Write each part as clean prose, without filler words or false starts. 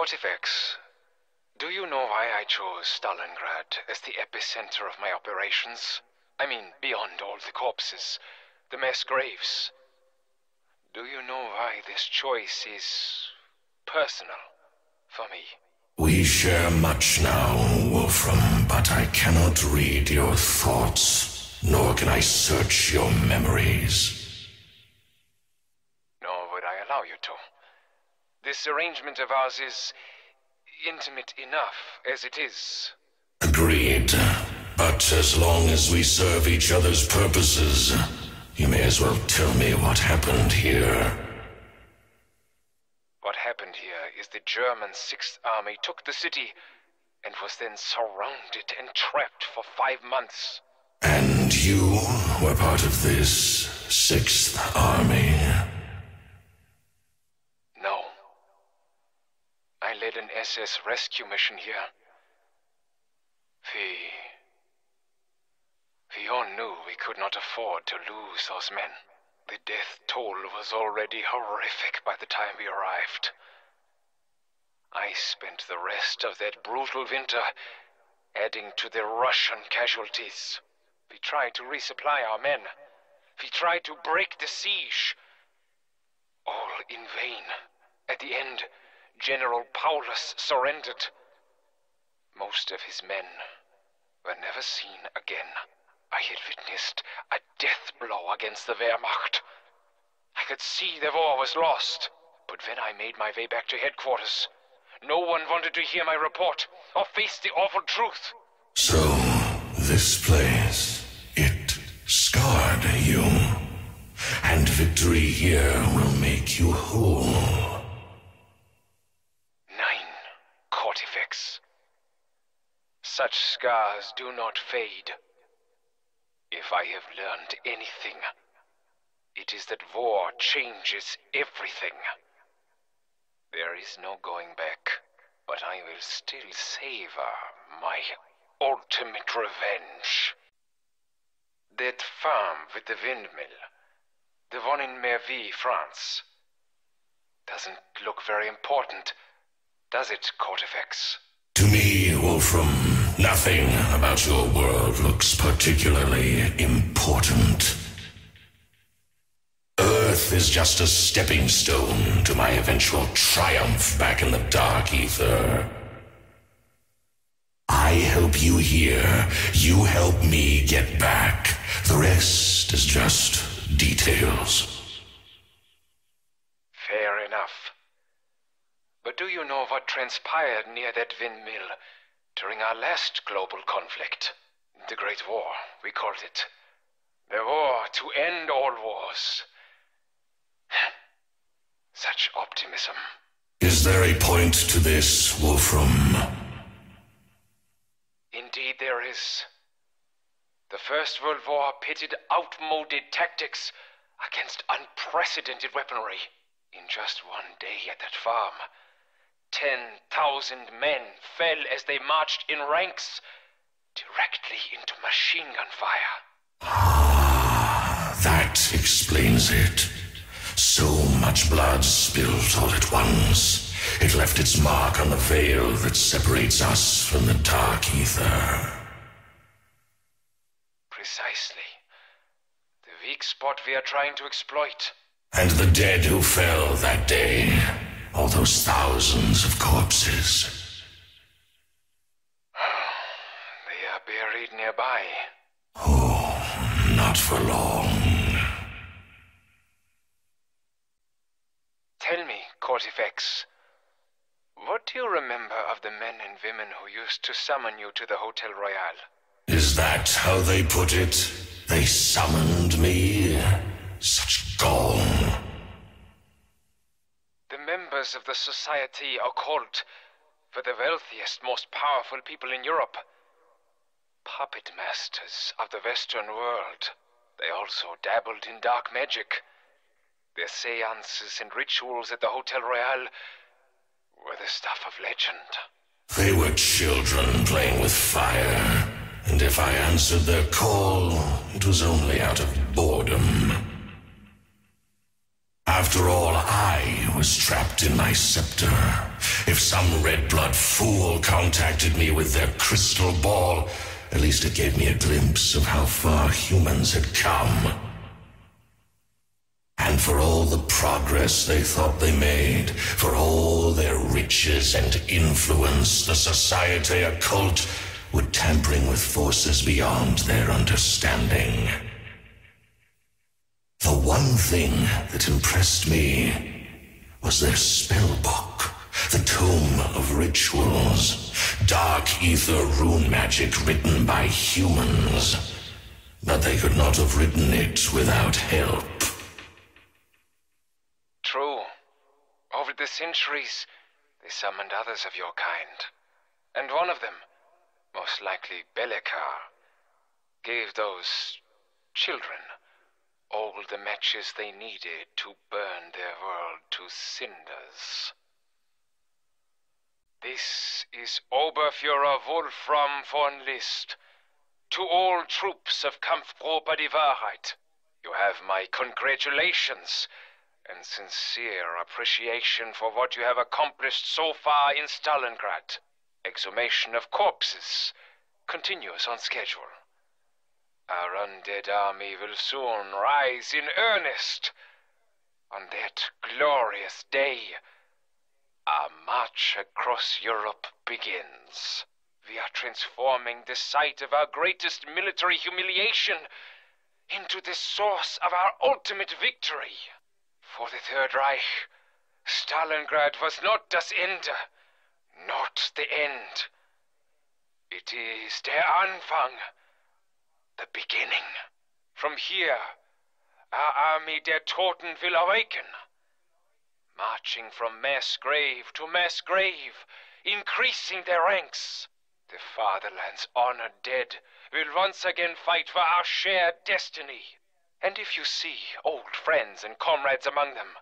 Kortifex, do you know why I chose Stalingrad as the epicenter of my operations? I mean, beyond all the corpses, the mass graves. Do you know why this choice is personal for me? We share much now, Wolfram, but I cannot read your thoughts, nor can I search your memories. Nor would I allow you to. This arrangement of ours is intimate enough as it is. Agreed. But as long as we serve each other's purposes, you may as well tell me what happened here. What happened here is the German 6th Army took the city and was then surrounded and trapped for 5 months. And you were part of this 6th Army? No. I led an SS rescue mission here. We all knew we could not afford to lose those men. The death toll was already horrific by the time we arrived. I spent the rest of that brutal winter adding to the Russian casualties. We tried to resupply our men. We tried to break the siege. All in vain. At the end, General Paulus surrendered. Most of his men were never seen again. I had witnessed a death blow against the Wehrmacht. I could see the war was lost. But when I made my way back to headquarters, no one wanted to hear my report or face the awful truth. So, this place, it scarred you. And victory here will make you whole. 9. Kortifex. Such scars do not fade. If I have learned anything, it is that war changes everything. There is no going back, but I will still savor my ultimate revenge. That farm with the windmill, the one in Merville, France, doesn't look very important, does it, Kortifex? To me, Wolfram, nothing about your world looks particularly important. Earth is just a stepping stone to my eventual triumph back in the dark Aether. I help you here, you help me get back. The rest is just details. Fair enough. But do you know what transpired near that windmill during our last global conflict? The Great War, we called it. The war to end all wars. Such optimism. Is there a point to this, Wolfram? Indeed there is. The First World War pitted outmoded tactics against unprecedented weaponry. In just one day at that farm, 10,000 men fell as they marched in ranks directly into machine gun fire. Ah, that explains it. So much blood spilled all at once. It left its mark on the veil that separates us from the dark Aether. Precisely. The weak spot we are trying to exploit. And the dead who fell that day. All those thousands of corpses. They are buried nearby. Oh, not for long. Tell me, Kortifex, what do you remember of the men and women who used to summon you to the Hotel Royal? Is that how they put it? They summoned me? Such gall. The members of the Society Occult were the wealthiest, most powerful people in Europe. Puppet masters of the Western world. They also dabbled in dark magic. Their seances and rituals at the Hotel Royal were the stuff of legend. They were children playing with fire, and if I answered their call, it was only out of boredom. After all, I was trapped in my scepter. If some red-blood fool contacted me with their crystal ball, at least it gave me a glimpse of how far humans had come. And for all the progress they thought they made, for all their riches and influence, the society occult were tampering with forces beyond their understanding. The one thing that impressed me was their spellbook, the Tome of Rituals, dark Aether rune magic written by humans. But they could not have written it without help. True. Over the centuries, they summoned others of your kind. And one of them, most likely Belekar, gave those children all the matches they needed to burn their world to cinders. This is Oberführer Wolfram von List. To all troops of Kampfgruppe die Wahrheit, you have my congratulations and sincere appreciation for what you have accomplished so far in Stalingrad. Exhumation of corpses continues on schedule. Our undead army will soon rise in earnest. On that glorious day, our march across Europe begins. We are transforming the site of our greatest military humiliation into the source of our ultimate victory. For the Third Reich, Stalingrad was not das Ende, not the end. It is der Anfang, the beginning. From here, our army der Toten will awaken, marching from mass grave to mass grave, increasing their ranks. The fatherland's honored dead will once again fight for our shared destiny. And if you see old friends and comrades among them,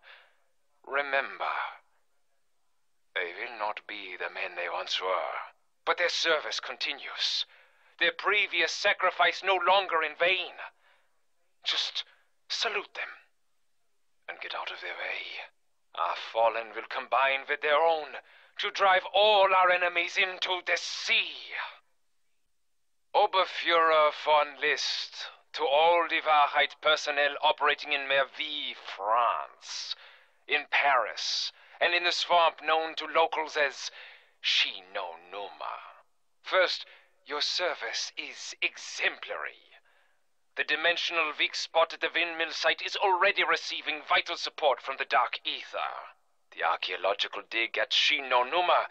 remember, they will not be the men they once were, but their service continues. Their previous sacrifice no longer in vain. Just salute them and get out of their way. Our fallen will combine with their own to drive all our enemies into the sea. Oberführer von List, to all die Wahrheit personnel operating in Merville, France, in Paris, and in the swamp known to locals as Shinonuma. First, your service is exemplary. The dimensional weak spot at the windmill site is already receiving vital support from the dark Aether. The archaeological dig at Shinonuma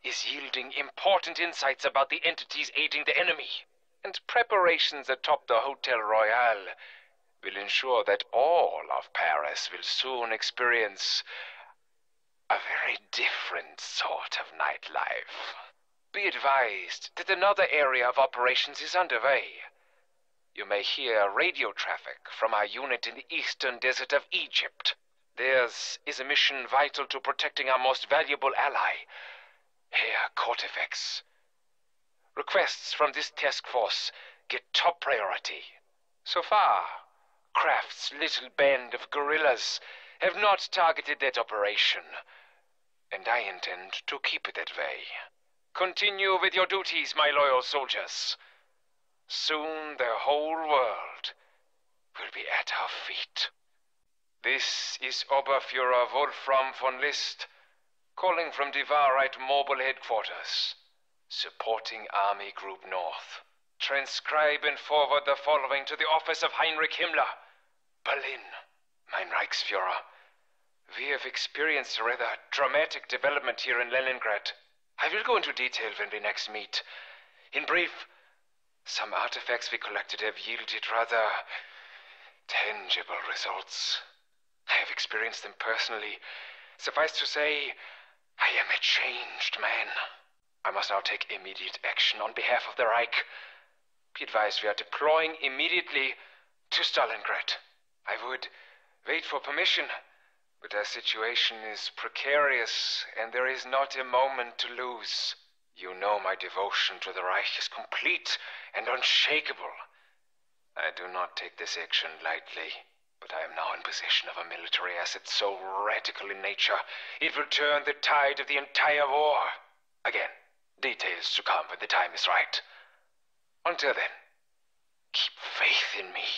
is yielding important insights about the entities aiding the enemy, and preparations atop the Hotel Royal will ensure that all of Paris will soon experience a very different sort of nightlife. Be advised that another area of operations is underway. You may hear radio traffic from our unit in the eastern desert of Egypt. Theirs is a mission vital to protecting our most valuable ally, Herr Kortifex. Requests from this task force get top priority. So far, Kraft's little band of guerrillas have not targeted that operation, and I intend to keep it that way. Continue with your duties, my loyal soldiers. Soon the whole world will be at our feet. This is Oberführer Wolfram von List, calling from die Wahrheit Mobile Headquarters, supporting Army Group North. Transcribe and forward the following to the office of Heinrich Himmler, Berlin. Mein Reichsführer, we have experienced a rather dramatic development here in Leningrad. I will go into detail when we next meet. In brief, some artifacts we collected have yielded rather tangible results. I have experienced them personally. Suffice to say, I am a changed man. I must now take immediate action on behalf of the Reich. Be advised we are deploying immediately to Stalingrad. I would wait for permission, but our situation is precarious and there is not a moment to lose. You know my devotion to the Reich is complete and unshakable. I do not take this action lightly. But I am now in possession of a military asset so radical in nature, it will turn the tide of the entire war. Again, details to come when the time is right. Until then, keep faith in me.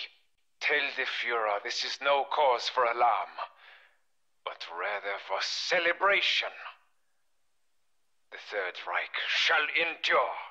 Tell the Führer this is no cause for alarm, but rather for celebration. The Third Reich shall endure.